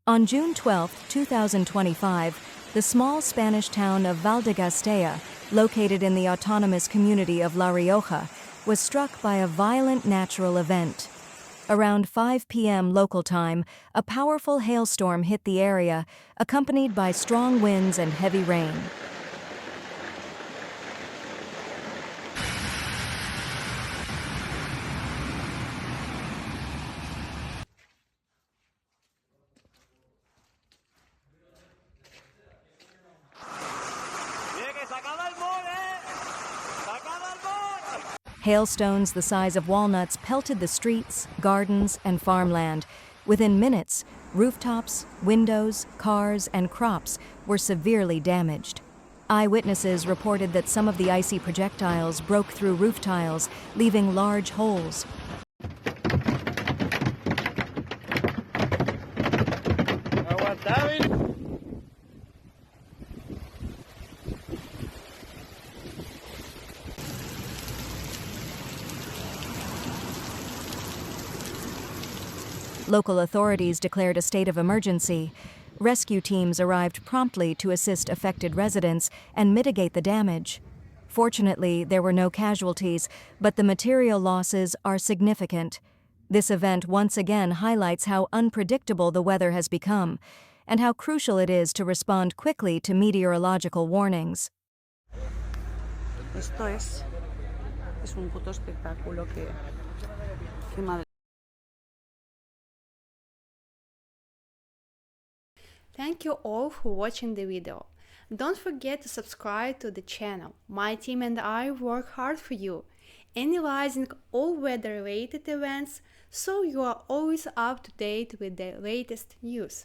On June 12, 2025, the small Spanish town of Valdegastea, located in the autonomous community of La Rioja, was struck by a violent natural event. Around 5 p.m. local time, a powerful hailstorm hit the area, accompanied by strong winds and heavy rain. Hailstones the size of walnuts pelted the streets, gardens, and farmland. Within minutes, rooftops, windows, cars, and crops were severely damaged. Eyewitnesses reported that some of the icy projectiles broke through roof tiles, leaving large holes. Local authorities declared a state of emergency. Rescue teams arrived promptly to assist affected residents and mitigate the damage. Fortunately, there were no casualties, but the material losses are significant. This event once again highlights how unpredictable the weather has become, and how crucial it is to respond quickly to meteorological warnings. Esto es un puto espectáculo que madre. Thank you all for watching the video. Don't forget to subscribe to the channel. My team and I work hard for you, analyzing all weather-related events so you are always up to date with the latest news.